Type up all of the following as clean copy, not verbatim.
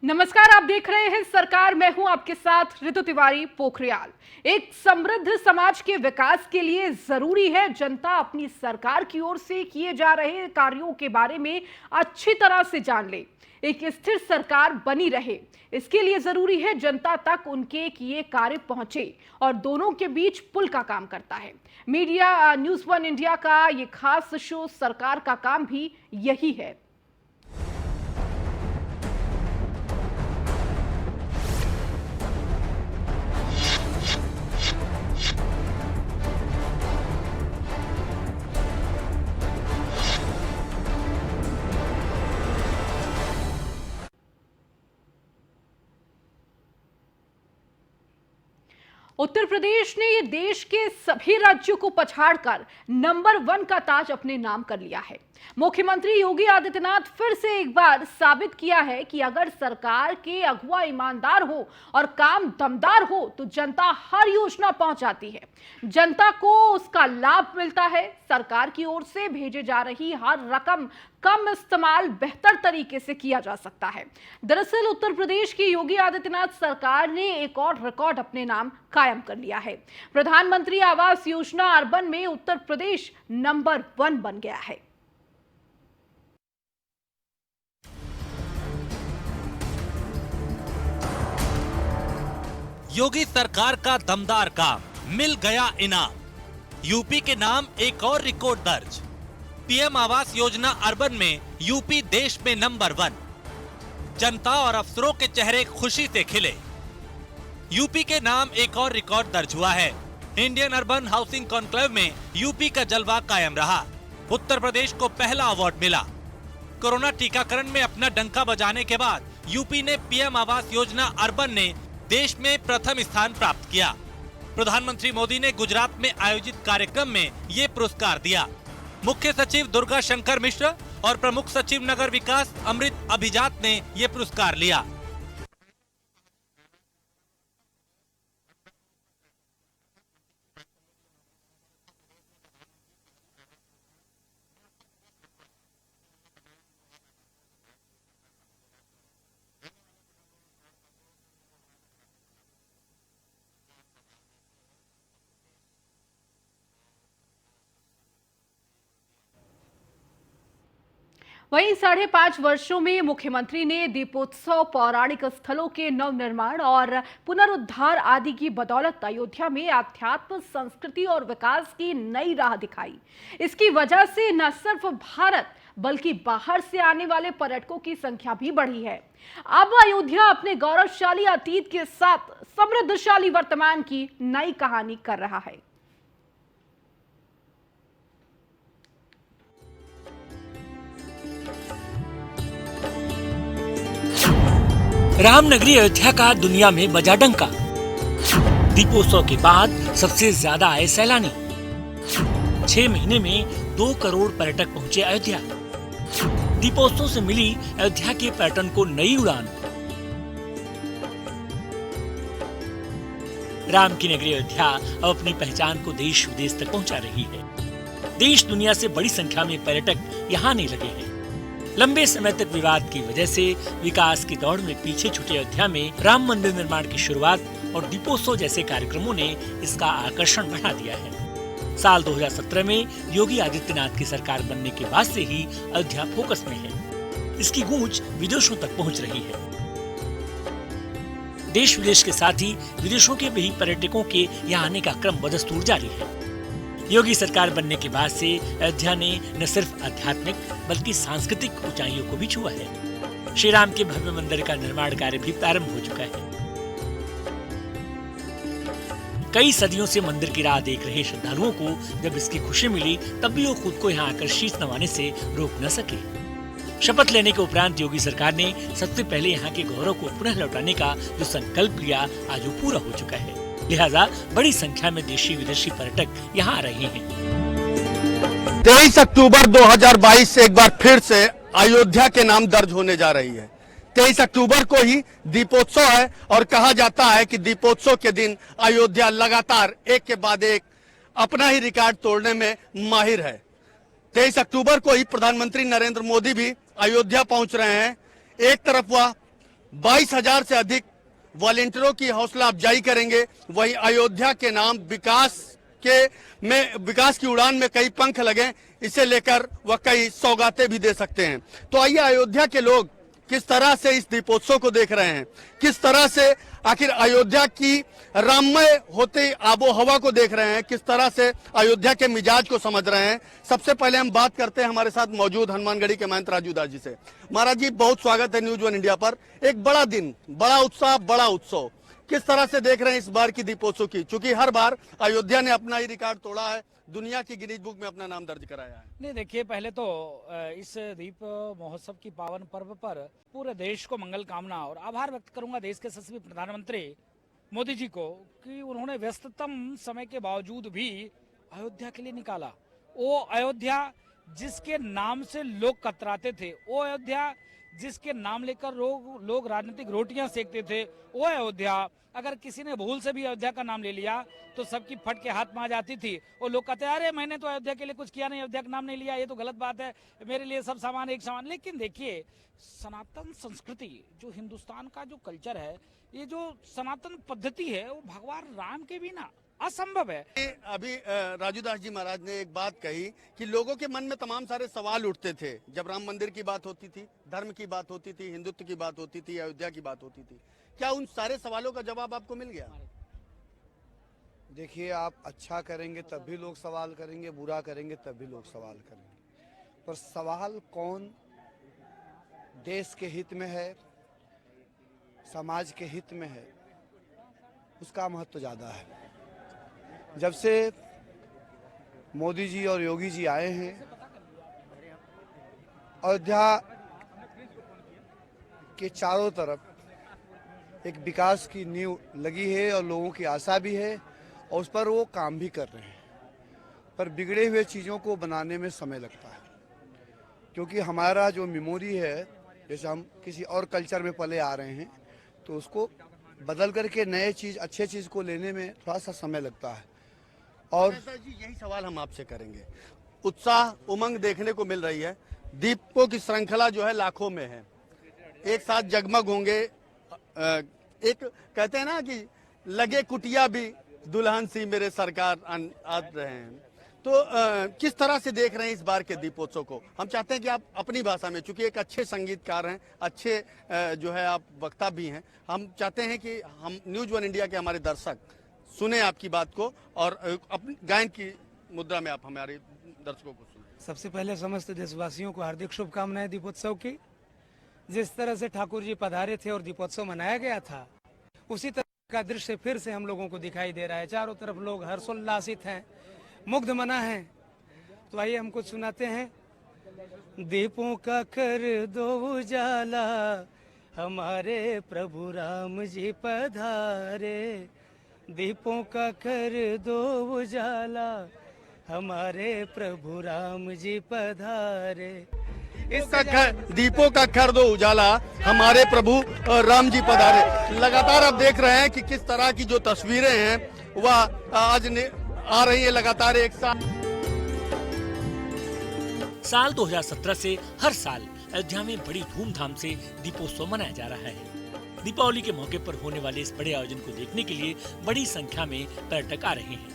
नमस्कार, आप देख रहे हैं सरकार। मैं हूं आपके साथ ऋतु तिवारी पोखरियाल। एक समृद्ध समाज के विकास के लिए जरूरी है जनता अपनी सरकार की ओर से किए जा रहे कार्यों के बारे में अच्छी तरह से जान ले। एक स्थिर सरकार बनी रहे, इसके लिए जरूरी है जनता तक उनके किए कार्य पहुंचे और दोनों के बीच पुल का काम करता है। मीडिया न्यूज़ वन इंडिया का ये खास शो सरकार का काम भी यही है। उत्तर प्रदेश ने ये देश के सभी राज्यों को पछाड़कर नंबर 1 का ताज अपने नाम कर लिया है। मुख्यमंत्री योगी आदित्यनाथ फिर से एक बार साबित किया है कि अगर सरकार के अगुवा ईमानदार हो और काम दमदार हो तो जनता हर योजना पहुंचाती है, जनता को उसका लाभ मिलता है। सरकार की ओर से भेजे जा रही हर रकम कम इस्तेमाल बेहतर तरीके से किया जा सकता है। दरअसल उत्तर प्रदेश की योगी आदित्यनाथ सरकार ने एक और रिकॉर्ड अपने नाम कायम कर लिया है। प्रधानमंत्री आवास योजना अर्बन में उत्तर प्रदेश नंबर 1 बन गया है। योगी सरकार का दमदार काम, मिल गया इनाम। यूपी के नाम एक और रिकॉर्ड दर्ज। पीएम आवास योजना अर्बन में यूपी देश में नंबर 1। जनता और अफसरों के चेहरे खुशी से खिले। यूपी के नाम एक और रिकॉर्ड दर्ज हुआ है। इंडियन अर्बन हाउसिंग कॉन्क्लेव में यूपी का जलवा कायम रहा। उत्तर प्रदेश को पहला अवार्ड मिला। कोरोना टीकाकरण में अपना डंका बजाने के बाद यूपी ने पीएम आवास योजना अर्बन ने देश में प्रथम स्थान प्राप्त किया। प्रधानमंत्री मोदी ने गुजरात में आयोजित कार्यक्रम में ये पुरस्कार दिया। मुख्य सचिव दुर्गा शंकर मिश्र और प्रमुख सचिव नगर विकास अमृत अभिजात ने ये पुरस्कार लिया। वहीं 5.5 वर्षों में मुख्यमंत्री ने दीपोत्सव, पौराणिक स्थलों के नवनिर्माण और पुनरुद्धार आदि की बदौलत अयोध्या में अध्यात्म, संस्कृति और विकास की नई राह दिखाई। इसकी वजह से न सिर्फ भारत बल्कि बाहर से आने वाले पर्यटकों की संख्या भी बढ़ी है। अब अयोध्या अपने गौरवशाली अतीत के साथ समृद्धशाली वर्तमान की नई कहानी कर रहा है। रामनगरी अयोध्या का दुनिया में बजा डंका। दीपोत्सव के बाद सबसे ज्यादा आए सैलानी। 6 महीने में 2 करोड़ पर्यटक पहुंचे अयोध्या। दीपोत्सव से मिली अयोध्या के पर्यटन को नई उड़ान। राम की नगरी अयोध्या अब अपनी पहचान को देश विदेश तक पहुंचा रही है। देश दुनिया से बड़ी संख्या में पर्यटक यहाँ आने लगे हैं। लंबे समय तक विवाद की वजह से विकास की दौड़ में पीछे छूटे अयोध्या में राम मंदिर निर्माण की शुरुआत और दीपोत्सव जैसे कार्यक्रमों ने इसका आकर्षण बढ़ा दिया है। साल 2017 में योगी आदित्यनाथ की सरकार बनने के बाद से ही अयोध्या फोकस में है। इसकी गूंज विदेशों तक पहुंच रही है। देश विदेश के साथ ही विदेशों के भी पर्यटकों के यहाँ आने का क्रम बदस्तूर जारी है। योगी सरकार बनने के बाद से अयोध्या ने न सिर्फ आध्यात्मिक बल्कि सांस्कृतिक ऊंचाइयों को भी छुआ है। श्री राम के भव्य मंदिर का निर्माण कार्य भी प्रारंभ हो चुका है। कई सदियों से मंदिर की राह देख रहे श्रद्धालुओं को जब इसकी खुशी मिली तब भी वो खुद को यहाँ आकर शीश नवाने से रोक न सके। शपथ लेने के उपरांत योगी सरकार ने सबसे पहले यहाँ के गौरव को पुनः लौटाने का जो संकल्प लिया आज वो पूरा हो चुका है। लिहाजा बड़ी संख्या में देशी विदेशी पर्यटक यहाँ आ रहे हैं। 23 अक्टूबर 2022 से एक बार फिर से अयोध्या के नाम दर्ज होने जा रही है। 23 अक्टूबर को ही दीपोत्सव है और कहा जाता है कि दीपोत्सव के दिन अयोध्या लगातार एक के बाद एक अपना ही रिकॉर्ड तोड़ने में माहिर है। 23 अक्टूबर को ही प्रधानमंत्री नरेंद्र मोदी भी अयोध्या पहुंच रहे हैं। एक तरफ वह 22,000 से अधिक वॉलेंटियरों की हौसला अफजाई करेंगे। वहीं अयोध्या के नाम विकास की उड़ान में कई पंख लगे, इसे लेकर वह कई सौगातें भी दे सकते हैं। तो आइए अयोध्या के लोग किस तरह से इस दीपोत्सव को देख रहे हैं, किस तरह से आखिर अयोध्या की राममय होते आबो हवा को देख रहे हैं, किस तरह से अयोध्या के मिजाज को समझ रहे हैं। सबसे पहले हम बात करते हैं हमारे साथ मौजूद हनुमानगढ़ी के महंत राजू दास जी से। महाराज जी, बहुत स्वागत है न्यूज वन इंडिया पर। एक बड़ा दिन, बड़ा उत्साह, बड़ा उत्सव, किस तरह से देख रहे हैं इस बार की दीपोत्सव की? क्योंकि हर बार अयोध्या ने अपना ही रिकॉर्ड तोड़ा है, दुनिया की गिनीज बुक में अपना नाम दर्ज कराया है। नहीं, देखिए, पहले तो इस दीप महोत्सव की पावन पर्व पर पूरे देश को मंगल कामना और आभार व्यक्त करूंगा देश के यशस्वी प्रधानमंत्री मोदी जी को कि उन्होंने व्यस्ततम समय के बावजूद भी अयोध्या के लिए निकाला। वो अयोध्या जिसके नाम से लोग कतराते थे, वो अयोध्या जिसके नाम लेकर लोग राजनीतिक रोटियां सेकते थे, वो अयोध्या अगर किसी ने भूल से भी अयोध्या का नाम ले लिया तो सबकी फट के हाथ में आ जाती थी। और लोग कहते हैं अरे मैंने तो अयोध्या के लिए कुछ किया नहीं, अयोध्या का नाम नहीं लिया, ये तो गलत बात है, मेरे लिए सब सामान एक समान। लेकिन देखिए, सनातन संस्कृति जो हिंदुस्तान का जो कल्चर है, ये जो सनातन पद्धति है, वो भगवान राम के बिना असंभव है। अभी राजूदास जी महाराज ने एक बात कही कि लोगों के मन में तमाम सारे सवाल उठते थे जब राम मंदिर की बात होती थी, धर्म की बात होती थी, हिंदुत्व की बात होती थी, अयोध्या की बात होती थी। क्या उन सारे सवालों का जवाब आपको मिल गया? देखिए, आप अच्छा करेंगे तब भी लोग सवाल करेंगे, बुरा करेंगे तब भी लोग सवाल करेंगे। पर सवाल कौन देश के हित में है, समाज के हित में है, उसका महत्व ज़्यादा है। जब से मोदी जी और योगी जी आए हैं, अयोध्या के चारों तरफ एक विकास की नींव लगी है और लोगों की आशा भी है और उस पर वो काम भी कर रहे हैं। पर बिगड़े हुए चीज़ों को बनाने में समय लगता है, क्योंकि हमारा जो मेमोरी है, जैसे हम किसी और कल्चर में पले आ रहे हैं तो उसको बदल करके नए चीज़, अच्छे चीज़ को लेने में थोड़ा सा समय लगता है। और जी, यही सवाल हम आपसे करेंगे। उत्साह, उमंग देखने को मिल रही है, दीपों की श्रृंखला जो है लाखों में है, एक साथ जगमग होंगे। एक कहते हैं ना कि लगे कुटिया भी दुल्हन सी मेरे सरकार आ रहे हैं। तो किस तरह से देख रहे हैं इस बार के दीपोत्सव को? हम चाहते हैं कि आप अपनी भाषा में, चूंकि एक अच्छे संगीतकार हैं, अच्छे जो है आप वक्ता भी हैं, हम चाहते हैं कि हम न्यूज वन इंडिया के हमारे दर्शक सुने आपकी बात को और अपनी गायन की मुद्रा में आप हमारे दर्शकों को सुने। सबसे पहले समस्त देशवासियों को हार्दिक शुभकामनाएं दीपोत्सव की। जिस तरह से ठाकुर जी पधारे थे और दीपोत्सव मनाया गया था, उसी तरह का दृश्य फिर से हम लोगों को दिखाई दे रहा है। चारों तरफ लोग हर्षोल्लासित हैं, मुग्ध मना हैं। तो आइए हम कुछ सुनाते हैं। दीपों का कर दो उजाला, हमारे प्रभु राम जी पधारे। दीपों का कर दो उजाला, हमारे प्रभु राम जी पधारे। दीपों का कर दो उजाला, हमारे प्रभु राम जी पधारे। लगातार आप देख रहे हैं कि किस तरह की जो तस्वीरें हैं वह आज आ रही है लगातार एक साथ। साल 2017 से हर साल अयोध्या में बड़ी धूमधाम से दीपोत्सव मनाया जा रहा है। दीपावली के मौके पर होने वाले इस बड़े आयोजन को देखने के लिए बड़ी संख्या में पर्यटक आ रहे हैं।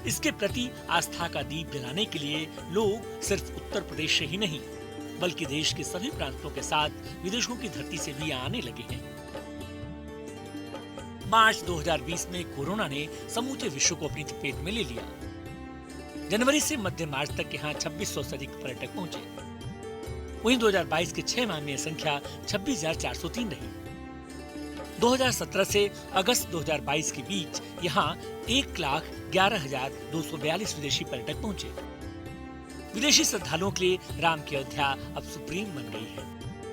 इसके प्रति आस्था का दीप जलाने के लिए लोग सिर्फ उत्तर प्रदेश से ही नहीं, बल्कि देश के सभी प्रांतों के साथ विदेशों की धरती से भी आने लगे हैं। मार्च 2020 में कोरोना ने समूचे विश्व को अपनी चपेट में ले लिया। जनवरी से मध्य मार्च तक यहाँ 2600 से अधिक पर्यटक पहुंचे। वहीं 2022 के 6 माह में संख्या 26,403 रही। 2017 से अगस्त 2022 के बीच यहाँ 1,11,242 विदेशी पर्यटक पहुंचे। विदेशी श्रद्धालुओं के लिए राम की अयोध्या अब सुप्रीम बन गई है।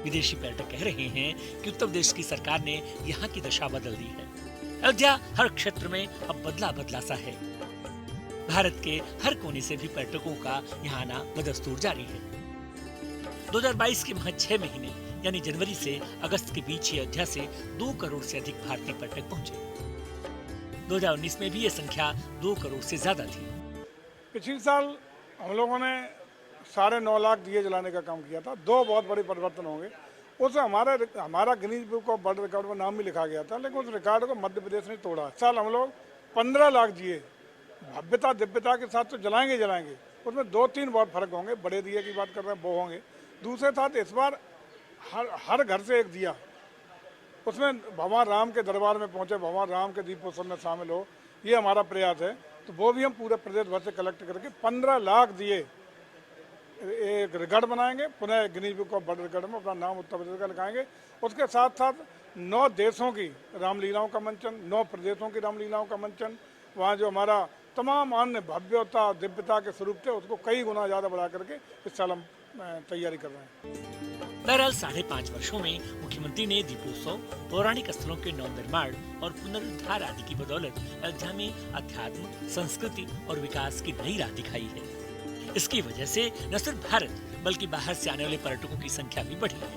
विदेशी पर्यटक कह रहे हैं कि उत्तर प्रदेश की सरकार ने यहाँ की दशा बदल दी है। अयोध्या हर क्षेत्र में अब बदला सा है। भारत के हर कोने से भी पर्यटकों का यहाँ आना बदस्तूर जारी है। 2022 के महज 6 महीने यानी जनवरी से अगस्त के बीच ही अयोध्या से 2 करोड़ से अधिक भारतीय पर्यटक पहुंचे। 2019 में भी ये संख्या 2 करोड़ से ज्यादा थी। पिछले साल हम लोगों ने 9.5 लाख दिए जलाने का काम किया था। 2 बहुत बड़े परिवर्तन होंगे। उस हमारा Guinness book of world record में नाम भी लिखा गया था, लेकिन उस रिकॉर्ड को मध्य प्रदेश ने तोड़ा। साल हम लोग 15 लाख जिए, भव्यता दिव्यता के साथ तो जलाएंगे जलाएंगे, उसमें 2-3 बहुत फर्क होंगे। बड़े दिए की बात कर रहे हैं वो होंगे। दूसरे साथ इस बार हर घर से एक दिया, उसमें भगवान राम के दरबार में पहुंचे, भगवान राम के दीपोत्सव में शामिल हो, ये हमारा प्रयास है। तो वो भी हम पूरे प्रदेश भर से कलेक्ट करके 15 लाख दिए एक रिकॉर्ड बनाएंगे, पुनः Guinness book of world record में अपना नाम उत्तर प्रदेश का लिखाएंगे। उसके साथ साथ 9 देशों की रामलीलाओं का मंचन, 9 प्रदेशों की रामलीलाओं का मंचन, वहाँ जो हमारा तमाम अन्य भव्यता दिव्यता के स्वरूप थे उसको कई गुना ज़्यादा बढ़ा करके इस साल हम तैयारी कर रहे हैं। बहरहाल 5.5 वर्षों में मुख्यमंत्री ने दीपोत्सव, पौराणिक स्थलों के नवनिर्माण और पुनरुद्धार आदि की बदौलत अयोध्या में अध्यात्म, संस्कृति और विकास की नई राह दिखाई है। इसकी वजह से न सिर्फ भारत बल्कि बाहर से आने वाले पर्यटकों की संख्या भी बढ़ी है।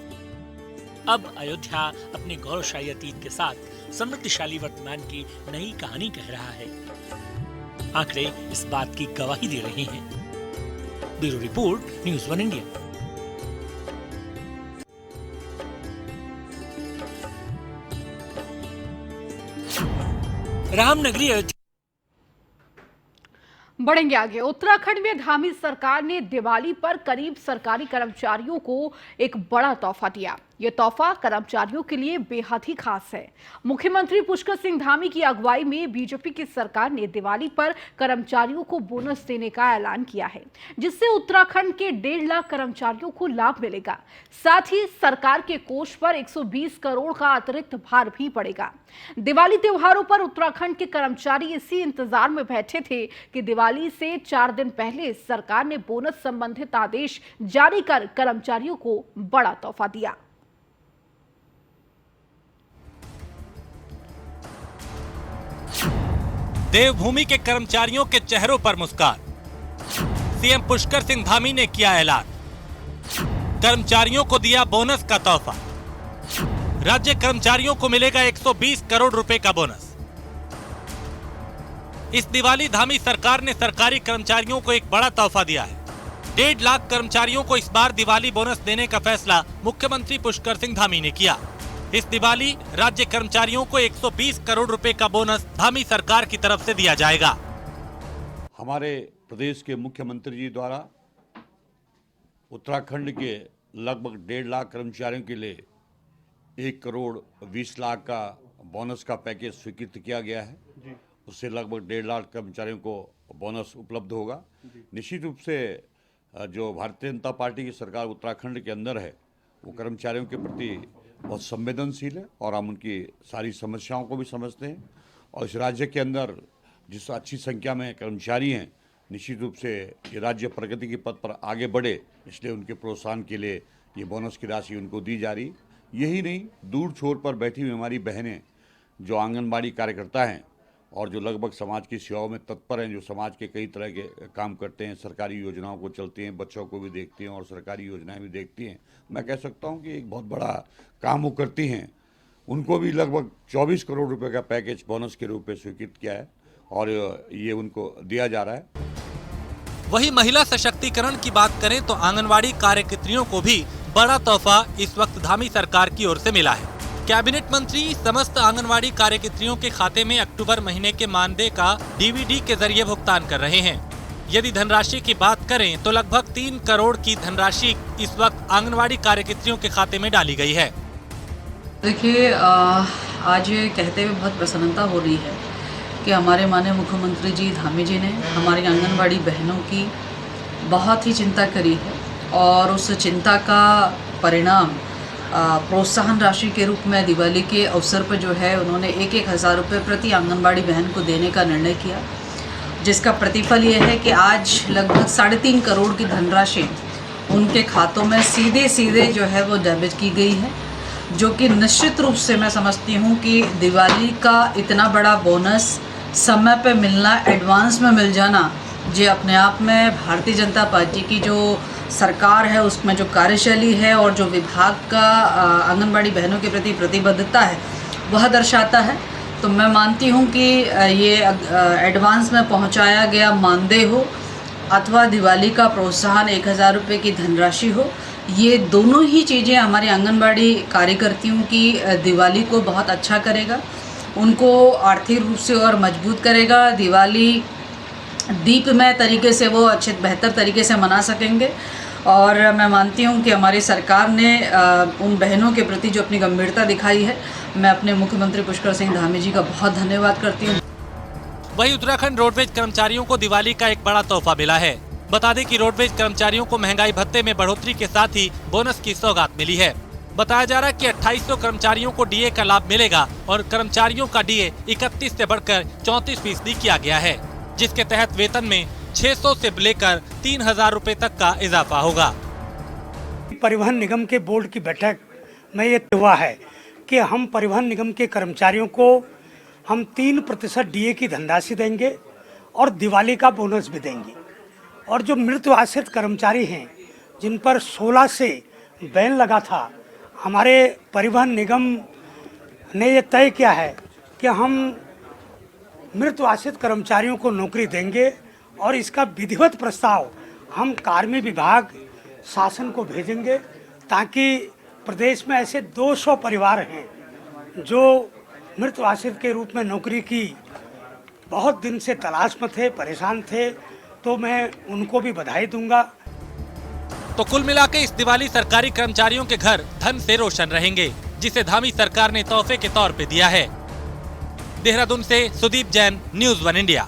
अब अयोध्या अपने गौरवशाली अतीत के साथ समृद्धशाली वर्तमान की नई कहानी कह रहा है। आंकड़े इस बात की गवाही दे रहे हैं। Bureau report, news 1 India. Ramnagari Ayodhya. बढ़ेंगे आगे। उत्तराखंड में धामी सरकार ने दिवाली पर करीब सरकारी कर्मचारियों को एक बड़ा तोहफा दिया। ये तोहफा कर्मचारियों के लिए बेहद ही खास है। मुख्यमंत्री पुष्कर सिंह धामी की अगुवाई में बीजेपी की सरकार ने दिवाली पर कर्मचारियों को बोनस देने का ऐलान किया है, जिससे उत्तराखंड के 1.5 लाख कर्मचारियों को लाभ मिलेगा। साथ ही सरकार के कोष पर 120 करोड़ का अतिरिक्त भार भी पड़ेगा। दिवाली त्योहारों पर उत्तराखंड के कर्मचारी इसी इंतजार में बैठे थे कि दिवाली से 4 दिन पहले सरकार ने बोनस संबंधित आदेश जारी कर कर्मचारियों को बड़ा तोहफा दिया। देवभूमि के कर्मचारियों के चेहरों पर मुस्कान। सीएम पुष्कर सिंह धामी ने किया ऐलान, कर्मचारियों को दिया बोनस का तोहफा। राज्य कर्मचारियों को मिलेगा 120 करोड़ रुपए का बोनस। इस दिवाली धामी सरकार ने सरकारी कर्मचारियों को एक बड़ा तोहफा दिया है। 1.5 लाख कर्मचारियों को इस बार दिवाली बोनस देने का फैसला मुख्यमंत्री पुष्कर सिंह धामी ने किया। इस दिवाली राज्य कर्मचारियों को 120 करोड़ रुपए का बोनस धामी सरकार की तरफ से दिया जाएगा। हमारे प्रदेश के मुख्यमंत्री जी द्वारा उत्तराखंड के लगभग 1.5 लाख कर्मचारियों के लिए 1 करोड़ 20 लाख का बोनस का पैकेज स्वीकृत किया गया है। उससे लगभग 1.5 लाख कर्मचारियों को बोनस उपलब्ध होगा। निश्चित रूप से जो भारतीय जनता पार्टी की सरकार उत्तराखंड के अंदर है वो कर्मचारियों के प्रति बहुत संवेदनशील है और हम उनकी सारी समस्याओं को भी समझते हैं। और इस राज्य के अंदर जिस अच्छी संख्या में कर्मचारी हैं, निश्चित रूप से ये राज्य प्रगति के पथ पर आगे बढ़े, इसलिए उनके प्रोत्साहन के लिए ये बोनस की राशि उनको दी जा रही। यही नहीं, दूर छोर पर बैठी हुई हमारी बहनें जो आंगनबाड़ी कार्यकर्ता हैं और जो लगभग समाज की सेवाओं में तत्पर हैं, जो समाज के कई तरह के काम करते हैं, सरकारी योजनाओं को चलती हैं, बच्चों को भी देखती हैं और सरकारी योजनाएं भी देखती हैं। मैं कह सकता हूं कि एक बहुत बड़ा काम वो करती हैं। उनको भी लगभग 24 करोड़ रुपए का पैकेज बोनस के रूप में स्वीकृत किया है और ये उनको दिया जा रहा है। वही महिला सशक्तिकरण की बात करें तो आंगनवाड़ी कार्यकर्तियों को भी बड़ा तोहफा इस वक्त धामी सरकार की ओर से मिला है। कैबिनेट मंत्री समस्त आंगनवाड़ी कार्यकर्तियों के खाते में अक्टूबर महीने के मानदेय का डीवीडी के जरिए भुगतान कर रहे हैं। यदि धनराशि की बात करें तो लगभग 3 करोड़ की धनराशि इस वक्त आंगनवाड़ी कार्यकर्तियों के खाते में डाली गई है। देखिए, आज ये कहते हुए बहुत प्रसन्नता हो रही है कि हमारे माननीय मुख्यमंत्री जी धामी जी ने हमारी आंगनवाड़ी बहनों की बहुत ही चिंता करी है और उस चिंता का परिणाम प्रोत्साहन राशि के रूप में दिवाली के अवसर पर जो है उन्होंने 1,000 रुपये प्रति आंगनबाड़ी बहन को देने का निर्णय किया, जिसका प्रतिफल ये है कि आज लगभग 3.5 करोड़ की धनराशि उनके खातों में सीधे जो है वो डेबिट की गई है, जो कि निश्चित रूप से मैं समझती हूँ कि दिवाली का इतना बड़ा बोनस समय पे मिलना, एडवांस में मिल जाना, ये अपने आप में भारतीय जनता पार्टी की जो सरकार है उसमें जो कार्यशैली है और जो विभाग का आंगनबाड़ी बहनों के प्रति प्रतिबद्धता है वह दर्शाता है। तो मैं मानती हूँ कि ये एडवांस में पहुँचाया गया मानदेय हो अथवा दिवाली का प्रोत्साहन 1,000 रुपये की धनराशि हो, ये दोनों ही चीज़ें हमारे आंगनबाड़ी कार्यकर्तियों की दिवाली को बहुत अच्छा करेगा, उनको आर्थिक रूप से और मजबूत करेगा। दिवाली दीपमय तरीके से वो अच्छे बेहतर तरीके से मना सकेंगे। और मैं मानती हूँ कि हमारी सरकार ने उन बहनों के प्रति जो अपनी गंभीरता दिखाई है, मैं अपने मुख्यमंत्री पुष्कर सिंह धामी जी का बहुत धन्यवाद करती हूँ। वहीं उत्तराखंड रोडवेज कर्मचारियों को दिवाली का एक बड़ा तोहफा मिला है। बता दें कि रोडवेज कर्मचारियों को महंगाई भत्ते में बढ़ोतरी के साथ ही बोनस की सौगात मिली है। बताया जा रहा है कि 2800 कर्मचारियों को डीए का लाभ मिलेगा और कर्मचारियों का डीए 31 से बढ़कर 34% किया गया है, जिसके तहत वेतन में 600 से लेकर 3000 रुपए तक का इजाफा होगा। परिवहन निगम के बोर्ड की बैठक में ये हुआ है कि हम परिवहन निगम के कर्मचारियों को हम 3% डीए की धनराशि देंगे और दिवाली का बोनस भी देंगे। और जो मृत आश्रित कर्मचारी हैं जिन पर 16 से बैन लगा था, हमारे परिवहन निगम ने ये तय किया है कि हम मृत आश्रित कर्मचारियों को नौकरी देंगे और इसका विधिवत प्रस्ताव हम कार्मिक विभाग शासन को भेजेंगे, ताकि प्रदेश में ऐसे 200 परिवार हैं जो मृत आश्रित के रूप में नौकरी की बहुत दिन से तलाश में थे, परेशान थे, तो मैं उनको भी बधाई दूंगा। तो कुल मिलाकर इस दिवाली सरकारी कर्मचारियों के घर धन से रोशन रहेंगे, जिसे धामी सरकार ने तोहफे के तौर पे दिया है। देहरादून से सुदीप जैन, न्यूज़ 1 इंडिया।